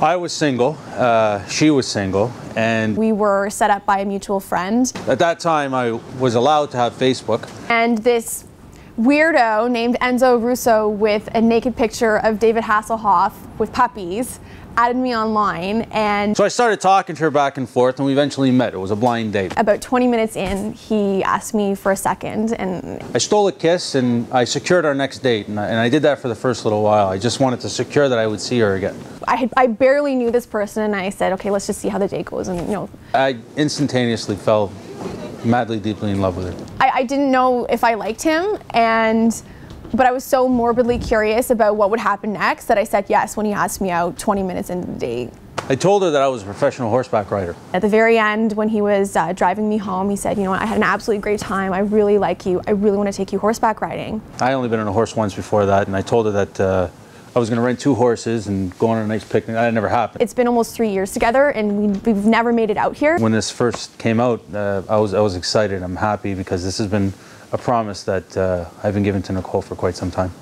I was single, she was single, and we were set up by a mutual friend. At that time I was allowed to have Facebook. And this weirdo named Enzo Russo with a naked picture of David Hasselhoff with puppies added me online, and so I started talking to her back and forth, and we eventually met. It was a blind date. About 20 minutes in, he asked me for a second, and I stole a kiss, and I secured our next date, and I did that for the first little while. I just wanted to secure that I would see her again. I barely knew this person, and I said, okay, let's just see how the date goes, and you know. I instantaneously fell madly, deeply in love with her. I didn't know if I liked him, but I was so morbidly curious about what would happen next that I said yes when he asked me out 20 minutes into the date. I told her that I was a professional horseback rider. At the very end, when he was driving me home, he said, you know what, I had an absolutely great time. I really like you. I really want to take you horseback riding. I only been on a horse once before that, and I told her that I was going to rent 2 horses and go on a nice picnic. That never happened. It's been almost 3 years together, and we've never made it out here. When this first came out, I was excited. I'm happy because this has been a promise that I've been giving to Nicole for quite some time.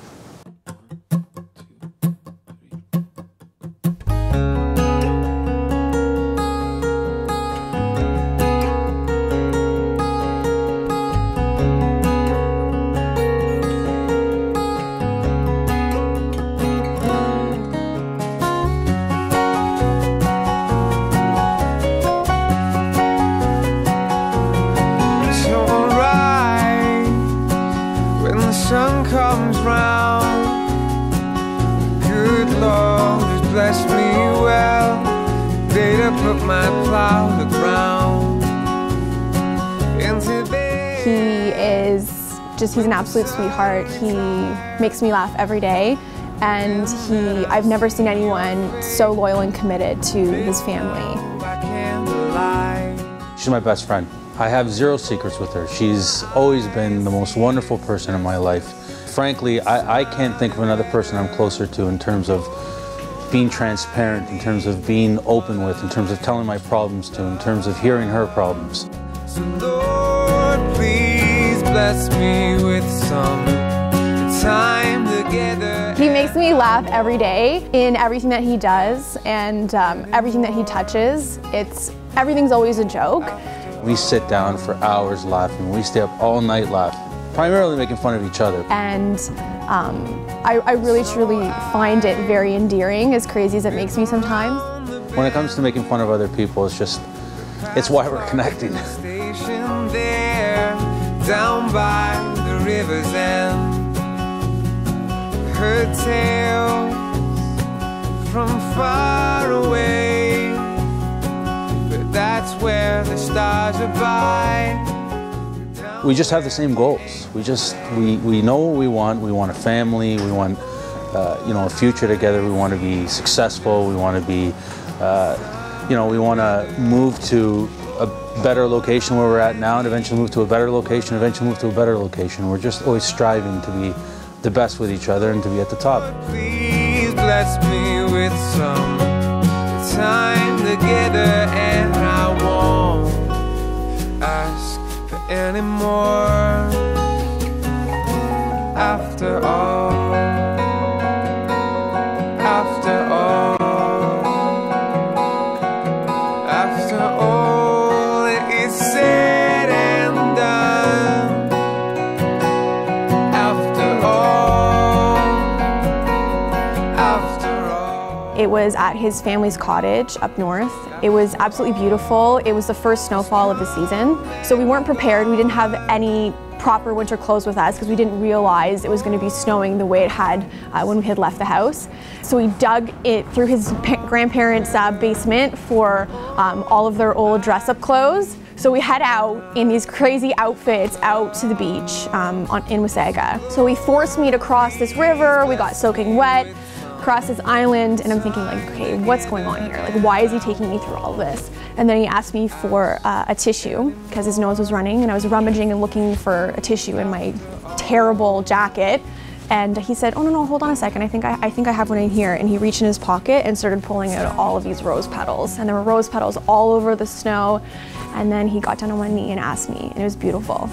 Sun comes round, good Lord has blessed me well. Day to put my plow to the ground. He's an absolute sweetheart. He makes me laugh every day, and I've never seen anyone so loyal and committed to his family. She's my best friend. I have 0 secrets with her. She's always been the most wonderful person in my life. Frankly, I can't think of another person I'm closer to in terms of being transparent, in terms of being open with, in terms of telling my problems to, in terms of hearing her problems. So Lord, please bless me with some time together. He makes me laugh every day in everything that he does, and everything that he touches. Everything's always a joke. We sit down for hours laughing. We stay up all night laughing, primarily making fun of each other. And I really, truly find it very endearing, as crazy as it makes me sometimes. When it comes to making fun of other people, it's why we're connecting. Station there, down by the river's end. Heard tales from far away. That's where the stars are by. We just have the same goals. We know what we want. We want a family. We want a future together. We want to be successful. We want to be we want to move to a better location where we're at now, and eventually move to a better location. Eventually move to a better location. We're just always striving to be the best with each other and to be at the top. Please bless me with some time together, and I won't ask for any more. After all, after all, after all it is said and done, after all, after all. It was at his family's cottage up north. It was absolutely beautiful. It was the first snowfall of the season, so we weren't prepared. We didn't have any proper winter clothes with us because we didn't realize it was going to be snowing the way it had when we had left the house. So we dug it through his grandparents' basement for all of their old dress-up clothes. So we head out in these crazy outfits out to the beach in Wasaga. So he forced me to cross this river. We got soaking wet, across this island, and I'm thinking like, okay, what's going on here? Like, why is he taking me through all this? And then he asked me for a tissue because his nose was running, and I was rummaging and looking for a tissue in my terrible jacket. And he said, oh no, hold on a second, I think I have one in here. And he reached in his pocket and started pulling out all of these rose petals. And there were rose petals all over the snow. And then he got down on one knee and asked me, and it was beautiful.